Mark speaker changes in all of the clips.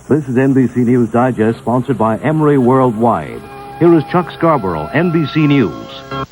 Speaker 1: This is NBC News Digest, sponsored by Emery Worldwide. Here is Chuck Scarborough, NBC News.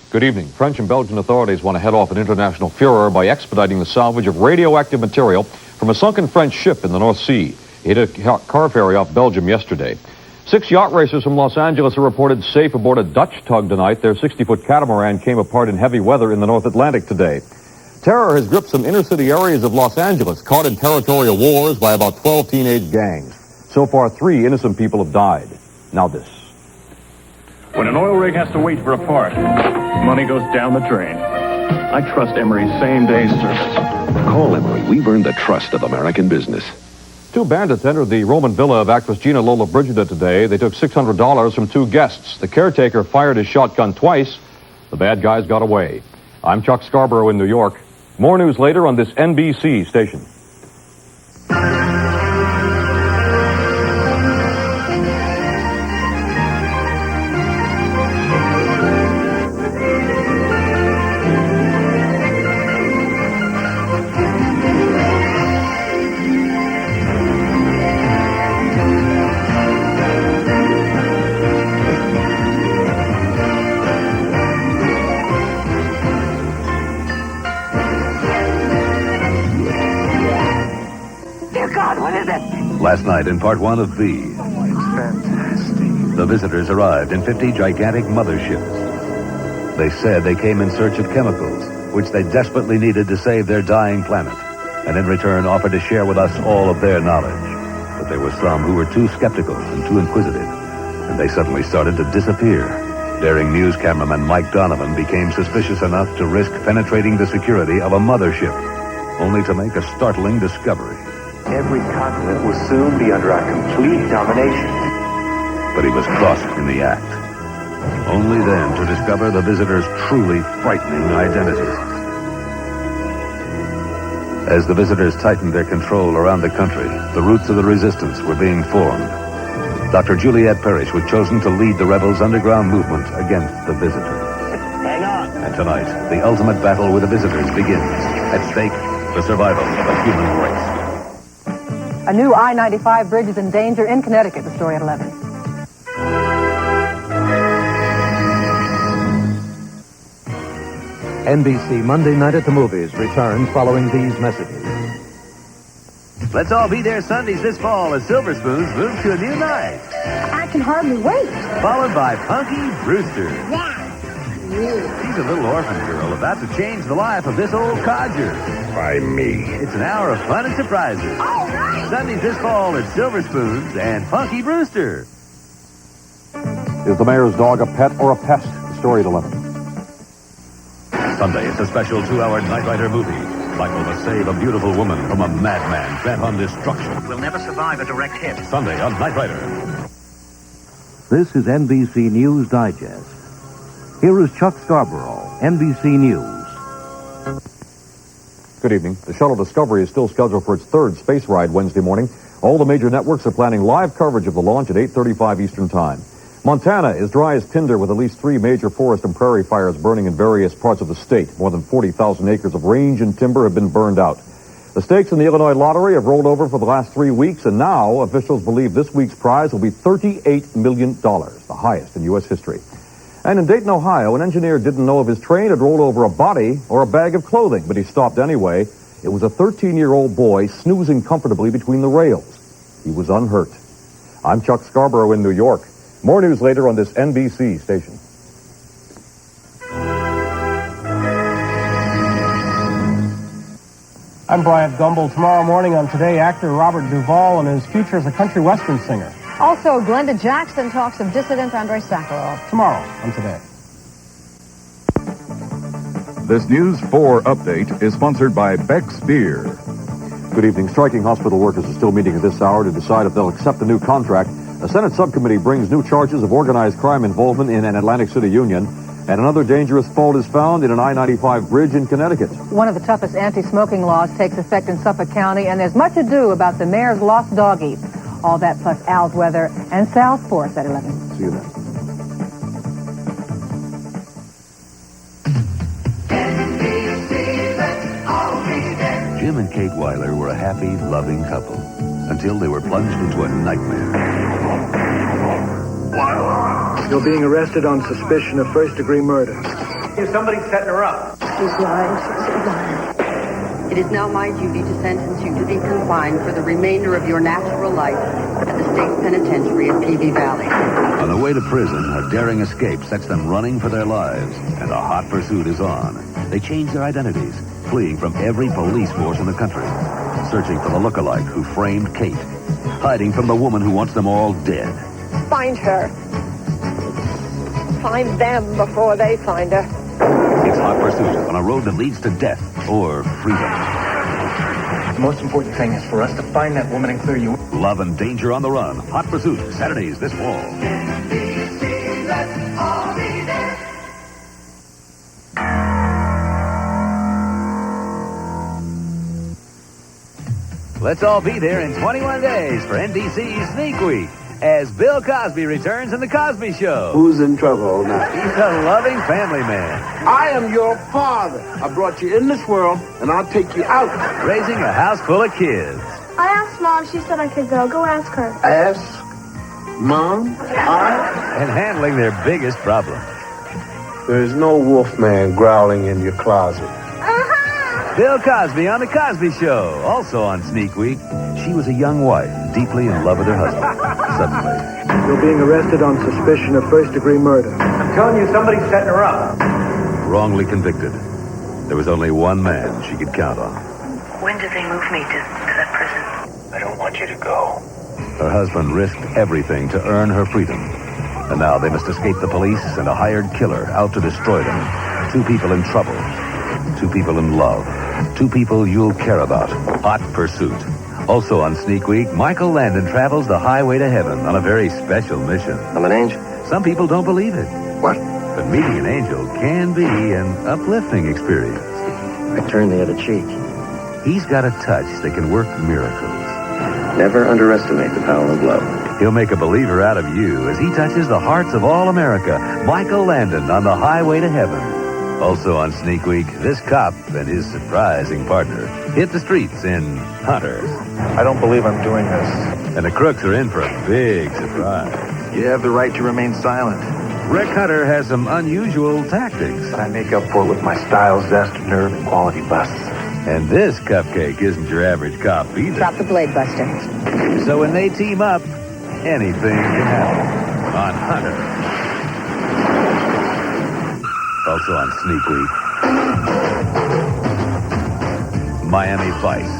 Speaker 2: Good evening. French and Belgian authorities want to head off an international furor by expediting the salvage of radioactive material from a sunken French ship in the North Sea. It hit a car ferry off Belgium yesterday. 6 yacht racers from Los Angeles are reported safe aboard a Dutch tug tonight. Their 60-foot catamaran came apart in heavy weather in the North Atlantic today. Terror has gripped some inner-city areas of Los Angeles, caught in territorial wars by about 12 teenage gangs. So far, 3 innocent people have died. Now this.
Speaker 3: When an oil rig has to wait for a part, money goes down the drain. I trust Emery's same-day service.
Speaker 4: Call Emery. We've earned the trust of American business.
Speaker 2: 2 bandits entered the Roman villa of actress Gina Lollobrigida today. They took $600 from 2 guests. The caretaker fired his shotgun twice. The bad guys got away. I'm Chuck Scarborough in New York. More news later on this NBC station.
Speaker 4: Last night in part 1 of B.
Speaker 5: Oh, it's fantastic.
Speaker 4: The visitors arrived in 50 gigantic motherships. They said they came in search of chemicals, which they desperately needed to save their dying planet, and in return offered to share with us all of their knowledge. But there were some who were too skeptical and too inquisitive, and they suddenly started to disappear. Daring news cameraman Mike Donovan became suspicious enough to risk penetrating the security of a mothership, only to make a startling discovery.
Speaker 5: Every continent will soon be under our complete domination.
Speaker 4: But he was caught in the act. Only then to discover the visitors' truly frightening identities. As the visitors tightened their control around the country, the roots of the resistance were being formed. Dr. Juliet Parrish was chosen to lead the rebels' underground movement against the visitors.
Speaker 5: Hang on.
Speaker 4: And tonight, the ultimate battle with the visitors begins. At stake, the survival of the human race.
Speaker 6: A new I-95 bridge is in danger in Connecticut. The story at 11.
Speaker 7: NBC Monday Night at the Movies returns following these messages.
Speaker 8: Let's all be there Sundays this fall as Silver Spoons move to a new night.
Speaker 6: I can hardly wait.
Speaker 8: Followed by Punky Brewster.
Speaker 6: Yeah.
Speaker 8: She's a little orphan girl about to change the life of this old codger.
Speaker 4: By me.
Speaker 8: It's an hour of fun and surprises.
Speaker 6: All right.
Speaker 8: Sundays this fall at Silver Spoons and Punky Brewster.
Speaker 2: Is the mayor's dog a pet or a pest? The story at 11.
Speaker 4: Sunday, it's a special 2-hour Knight Rider movie. Michael must save a beautiful woman from a madman bent on destruction.
Speaker 5: We'll never survive a direct hit.
Speaker 4: Sunday on Knight Rider.
Speaker 1: This is NBC News Digest. Here is Chuck Scarborough, NBC News.
Speaker 2: Good evening. The shuttle Discovery is still scheduled for its 3rd space ride Wednesday morning. All the major networks are planning live coverage of the launch at 8:35 Eastern Time. Montana is dry as tinder with at least 3 major forest and prairie fires burning in various parts of the state. More than 40,000 acres of range and timber have been burned out. The stakes in the Illinois lottery have rolled over for the last 3 weeks, and now officials believe this week's prize will be $38 million, the highest in U.S. history. And in Dayton, Ohio, an engineer didn't know if his train had rolled over a body or a bag of clothing, but he stopped anyway. It was a 13-year-old boy snoozing comfortably between the rails. He was unhurt. I'm Chuck Scarborough in New York. More news later on this NBC station.
Speaker 9: I'm Bryant Gumbel. Tomorrow morning on Today, actor Robert Duvall and his future as a country western singer.
Speaker 6: Also, Glenda Jackson talks of dissident Andrei Sakharov.
Speaker 9: Tomorrow on Today.
Speaker 10: This News 4 update is sponsored by Beck's Beer.
Speaker 2: Good evening. Striking hospital workers are still meeting at this hour to decide if they'll accept the new contract. A Senate subcommittee brings new charges of organized crime involvement in an Atlantic City union. And another dangerous fault is found in an I-95 bridge in Connecticut.
Speaker 6: One of the toughest anti-smoking laws takes effect in Suffolk County, and there's much ado about the mayor's lost doggy. All that plus Al's weather and Sal's sports at 11.
Speaker 2: See you then.
Speaker 4: Jim and Kate Weiler were a happy, loving couple. until they were plunged into a nightmare.
Speaker 11: You're being arrested on suspicion of first-degree murder.
Speaker 9: Somebody's setting her up.
Speaker 12: She's lying. She's lying. It is now my duty to sentence you to be confined for the remainder of your natural life at the state penitentiary of Peavey Valley.
Speaker 4: On the way to prison, a daring escape sets them running for their lives, and a hot pursuit is on. They change their identities, fleeing from every police force in the country, searching for the look-alike who framed Kate, hiding from the woman who wants them all dead.
Speaker 13: Find her. Find them before they find her.
Speaker 4: It's Hot Pursuit on a road that leads to death or freedom.
Speaker 11: The most important thing is for us to find that woman and clear you.
Speaker 4: Love and Danger on the Run. Hot Pursuit, Saturdays this fall.
Speaker 14: NBC, let's all be there.
Speaker 8: Let's all be there in 21 days for NBC's Sneak Week as Bill Cosby returns in The Cosby Show.
Speaker 15: Who's in trouble now?
Speaker 8: He's a loving family man.
Speaker 15: I am your father. I brought you in this world, and I'll take you out.
Speaker 8: Raising a house full of kids.
Speaker 16: I asked Mom. She said I could go. Go ask her.
Speaker 15: Ask Mom?
Speaker 8: And handling their biggest problem.
Speaker 15: There's no wolfman growling in your closet.
Speaker 8: Bill Cosby on The Cosby Show. Also on Sneak Week, she was a young wife, deeply in love with her husband. Suddenly,
Speaker 11: You're being arrested on suspicion of first-degree murder.
Speaker 9: I'm telling you, somebody's setting her up.
Speaker 4: wrongly convicted. There was only one man she could count on.
Speaker 17: When did they move me to that prison?
Speaker 5: I don't want you to go.
Speaker 4: Her husband risked everything to earn her freedom. And now they must escape the police and a hired killer out to destroy them. Two people in trouble. Two people in love. Two people you'll care about. Hot Pursuit. Also on Sneak Week, Michael Landon travels the highway to heaven on a very special mission.
Speaker 18: I'm an angel.
Speaker 4: Some people don't believe it.
Speaker 18: What?
Speaker 4: But meeting an angel can be an uplifting experience.
Speaker 18: I turned the other cheek.
Speaker 4: He's got a touch that can work miracles.
Speaker 18: Never underestimate the power of love.
Speaker 4: He'll make a believer out of you as he touches the hearts of all America. Michael Landon on the highway to heaven. Also on Sneak Week, this cop and his surprising partner hit the streets in Hunter.
Speaker 5: I don't believe I'm doing this.
Speaker 4: And the crooks are in for a big surprise.
Speaker 5: You have the right to remain silent.
Speaker 4: Rick Hunter has some unusual tactics.
Speaker 5: I make up for it with my style, zest, nerve, and quality busts.
Speaker 4: And this cupcake isn't your average cop either.
Speaker 6: Drop the blade, Buster.
Speaker 4: So when they team up, anything can happen on Hunter. Also on Sneak Week, Miami Vice.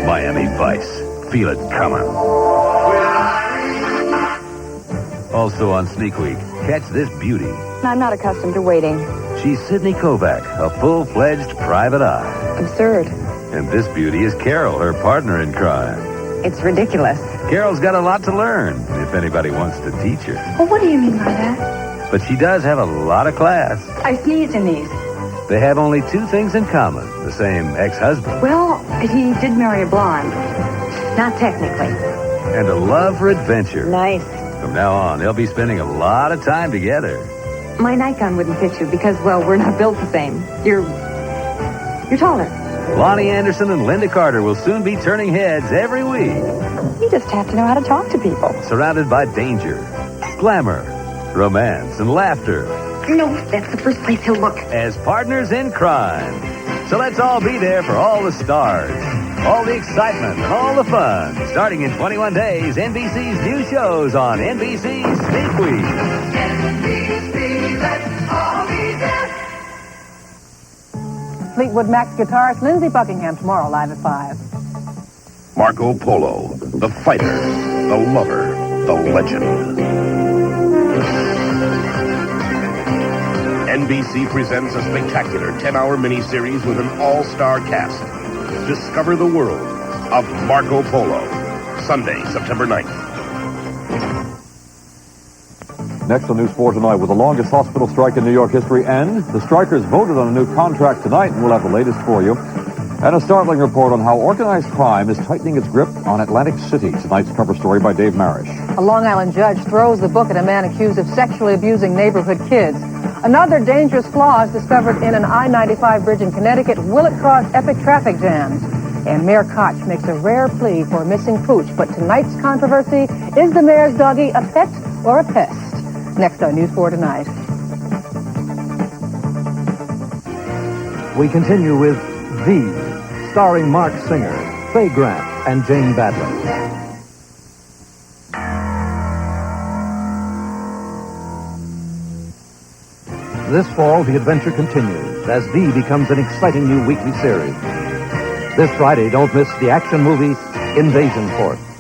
Speaker 4: Miami Vice. Feel it coming. Also on Sneak Week, catch this beauty.
Speaker 19: I'm not accustomed to waiting.
Speaker 4: She's Sidney Kovac, a full-fledged private eye.
Speaker 19: Absurd.
Speaker 4: And this beauty is Carol, her partner in crime.
Speaker 19: It's ridiculous.
Speaker 4: Carol's got a lot to learn, if anybody wants to teach her.
Speaker 19: Well, what do you mean by that?
Speaker 4: But she does have a lot of class.
Speaker 19: I sneezed in these.
Speaker 4: They have only two things in common, the same ex-husband.
Speaker 19: Well, he did marry a blonde. Not technically.
Speaker 4: And a love for adventure.
Speaker 19: Nice.
Speaker 4: From now on, they'll be spending a lot of time together.
Speaker 19: My nightgown wouldn't fit you because, well, we're not built the same. You're taller.
Speaker 4: Lonnie Anderson and Linda Carter will soon be turning heads every week.
Speaker 19: You just have to know how to talk to people.
Speaker 4: Surrounded by danger, glamour, romance, and laughter.
Speaker 19: No, that's the first place he'll look.
Speaker 4: As partners in crime. So let's all be there for all the stars, all the excitement, and all the fun. Starting in 21 days, NBC's new shows on NBC Sneak Week.
Speaker 14: NBC, let's all be there.
Speaker 6: Fleetwood Mac's guitarist Lindsey Buckingham tomorrow live at 5.
Speaker 20: Marco Polo, the fighter, the lover, the legend. NBC presents a spectacular 10-hour miniseries with an all-star cast. Discover the world of Marco Polo. Sunday, September 9th.
Speaker 2: next on News 4 tonight with the longest hospital strike in New York history, and the strikers voted on a new contract tonight, and we'll have the latest for you. And a startling report on how organized crime is tightening its grip on Atlantic City. Tonight's cover story by Dave Marish.
Speaker 6: A Long Island judge throws the book at a man accused of sexually abusing neighborhood kids. Another dangerous flaw is discovered in an I-95 bridge in Connecticut. Will it cause epic traffic jams? And Mayor Koch makes a rare plea for a missing pooch. But tonight's controversy, is the mayor's doggie a pet or a pest? Next on News 4 Tonight.
Speaker 7: We continue with V, starring Mark Singer, Faye Grant, and Jane Badley. This fall, the adventure continues as V becomes an exciting new weekly series. This Friday, don't miss the action movie Invasion Force.